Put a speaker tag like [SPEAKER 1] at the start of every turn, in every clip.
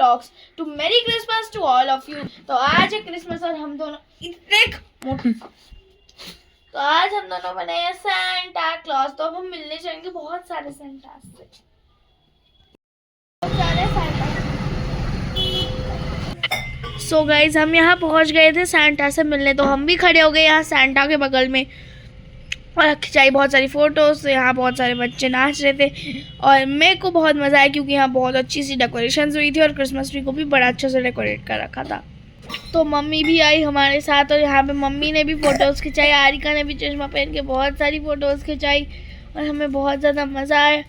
[SPEAKER 1] Vlogs to merry Christmas to all of you. तो आज है क्रिसमस और हम दोनों इतने तो आज हम दोनों बने हैं सेंटा क्लॉज। तो अब हम मिलने जाएंगे बहुत सारे सेंटा से। सो गाइज हम यहाँ पहुँच गए थे सेंटा से मिलने। तो हम भी खड़े हो गए यहाँ सेंटा के बगल में और खिंचाई बहुत सारी फ़ोटोज़। यहाँ बहुत सारे बच्चे नाच रहे थे और मेरे को बहुत मज़ा आया क्योंकि यहाँ बहुत अच्छी सी डेकोरेशंस हुई थी और क्रिसमस ट्री को भी बड़ा अच्छा से डेकोरेट कर रखा था। तो मम्मी भी आई हमारे साथ और यहाँ पे मम्मी ने भी फ़ोटोज़ खिंचाई। आरिका ने भी चश्मा पहन के बहुत सारी फ़ोटोज़ खिंचाई और हमें बहुत ज़्यादा मज़ा आया।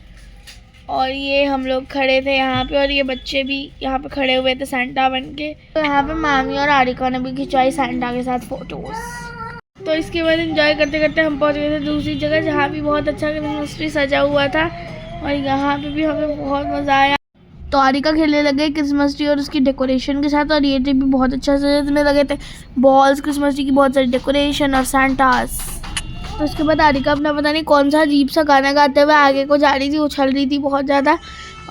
[SPEAKER 1] और ये हम लोग खड़े थे यहाँ पे और ये बच्चे भी यहाँ पे खड़े हुए थे सेंटा बन के। तो यहाँ पे मामी और आरिका ने भी खिंचाई सेंटा के साथ फ़ोटोज़। तो इसके बाद एंजॉय करते करते हम पहुँच गए थे दूसरी जगह जहाँ भी बहुत अच्छा क्रिसमस ट्री सजा हुआ था और यहाँ पे भी हमें बहुत मज़ा आया। तो आरिका खेलने लगे क्रिसमस ट्री और उसकी डेकोरेशन के साथ और ये ट्री भी बहुत अच्छा सजने लगे थे। बॉल्स, क्रिसमस ट्री की बहुत सारी डेकोरेशन और सैंटास। तो उसके बाद आरिका अपना पता नहीं कौन सा अजीब सा गाना गाते हुए आगे को जा रही थी, उछल रही थी बहुत ज़्यादा।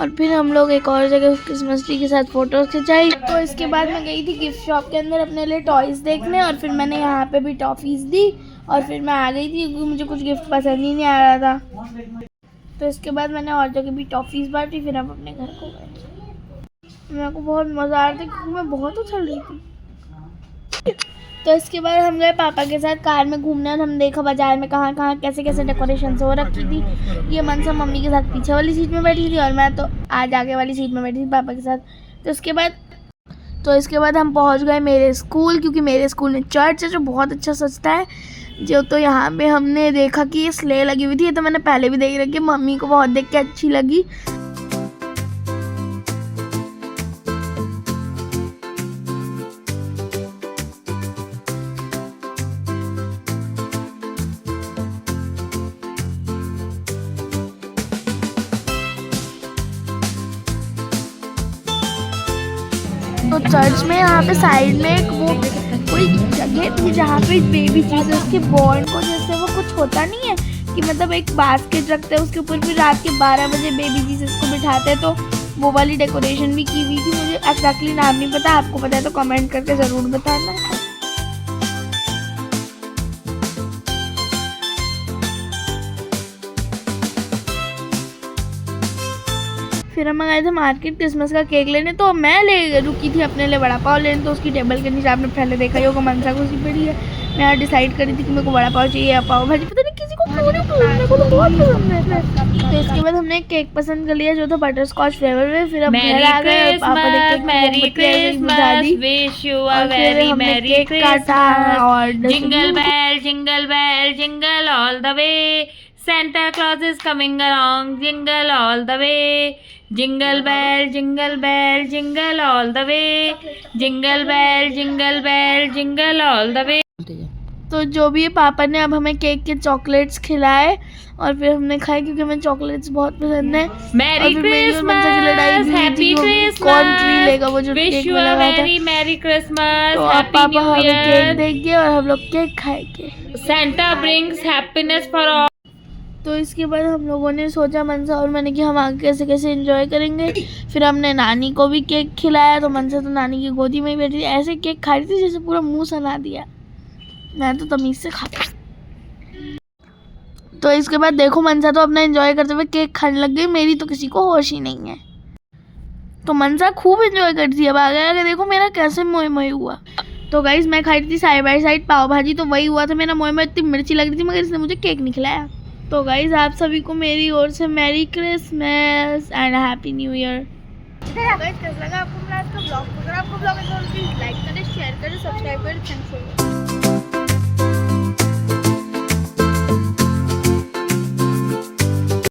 [SPEAKER 1] और फिर हम लोग एक और जगह क्रिसमस ट्री के साथ फ़ोटोज़ खिंचाई। तो इसके बाद मैं गई थी गिफ्ट शॉप के अंदर अपने लिए टॉयज़ देखने और फिर मैंने यहाँ पे भी टॉफ़ीज़ दी और फिर मैं आ गई थी क्योंकि मुझे कुछ गिफ्ट पसंद ही नहीं आ रहा था। तो इसके बाद मैंने और जगह भी टॉफ़ीज़ बांटी। फिर हम अपने घर को गए। मेरे को बहुत मज़ा आ रहा था क्योंकि मैं बहुत उछल रही थी। तो इसके बाद हम गए पापा के साथ कार में घूमने और हम देखा बाजार में कहाँ कहाँ कैसे कैसे डेकोरेशन हो रखी थी। ये मनसा मम्मी के साथ पीछे वाली सीट में बैठी थी और मैं तो आज आगे वाली सीट में बैठी थी पापा के साथ। तो इसके बाद हम पहुँच गए मेरे स्कूल क्योंकि मेरे स्कूल में चर्च है जो बहुत अच्छा सजता है। जो तो यहाँ पे हमने देखा कि ये स्ले लगी हुई थी। ये तो मैंने पहले भी देख रखी, मम्मी को बहुत देख के अच्छी लगी। तो चर्च में यहाँ पे साइड में एक वो कोई जगह थी जहाँ पे बेबी जीसस के बॉर्न को जैसे वो कुछ होता नहीं है कि मतलब एक बास्केट रखते हैं उसके ऊपर फिर रात के 12 बजे बेबी जीसस को बिठाते हैं। तो वो वाली डेकोरेशन भी की हुई थी। मुझे एक्जैक्टली नाम नहीं पता, आपको पता है तो कमेंट करके ज़रूर बताना। फिर हम गए थे मार्केट क्रिसमस का केक लेने। तो मैं रुकी थी अपने लिए वड़ा पाव लेने। तो उसकी टेबल के नीचे आपने पहले देखा ही होगा मनसा कुर्सी पड़ी है। मैं यहाँ डिसाइड करी थी कि मेरे को वड़ा पाव चाहिए या पाव भाजी, पता नहीं किसी को क्यों नहीं पसंद, मेरे को तो बहुत पसंद है। तो इसके बाद हमने केक पसंद कर लिया जो था बटर स्कॉच फ्लेवर में। फिर हम घर आ गए, पापा ने केक बुझा दी और फिर हमने केक काटा और
[SPEAKER 2] jingle bell jingle bell jingle all the way, Santa Claus is coming along, jingle all the way, jingle bell jingle all the way, jingle bell jingle all the way।
[SPEAKER 1] तो जो भी है पापा ने अब हमें केक के चॉकलेट्स खिलाए और फिर हमने खाए क्योंकि हमें चॉकलेट्स बहुत पसंद है।
[SPEAKER 2] मैरी क्रिसमस, हैप्पी क्रिसमस,
[SPEAKER 1] कौन ट्री लेगा वो जो
[SPEAKER 2] विश
[SPEAKER 1] केक
[SPEAKER 2] यू
[SPEAKER 1] मिला
[SPEAKER 2] अ
[SPEAKER 1] हुआ था।
[SPEAKER 2] वेरी मैरी क्रिसमस,
[SPEAKER 1] तो अब
[SPEAKER 2] हैप्पी
[SPEAKER 1] पापा
[SPEAKER 2] न्यू
[SPEAKER 1] हमें केक
[SPEAKER 2] ईयर।
[SPEAKER 1] देंगे और हम लोग केक खाएंगे।
[SPEAKER 2] Santa brings happiness for all।
[SPEAKER 1] तो इसके बाद हम लोगों ने सोचा मनसा और मैंने कि हम आगे कैसे कैसे एंजॉय करेंगे। फिर हमने नानी को भी केक खिलाया। तो मनसा तो नानी की गोदी में ही बैठी थी, ऐसे केक खा रही थी जैसे पूरा मुंह सना दिया। मैं तो तमीज़ से खाता। तो इसके बाद देखो मनसा तो अपना एंजॉय करते हुए केक खाने लग गई, मेरी तो किसी को होश ही नहीं है। तो मनसा खूब एंजॉय करती है। अब आगे आगे देखो मेरा कैसे मोए मोए हुआ। तो गाइज मैं खाई थी साइड बाई साइड पाव भाजी, तो वही हुआ था मेरा मोए में इतनी मिर्ची लग रही थी मगर इसने मुझे केक नहीं खिलाया। तो गाइज आप सभी को मेरी ओर से merry Christmas and happy new year. कैसा लगा आपको मेरा आज का ब्लॉग? अगर आपको ब्लॉग अच्छा लगा प्लीज लाइक करें, शेयर करें, सब्सक्राइब करें। Thanks for watching.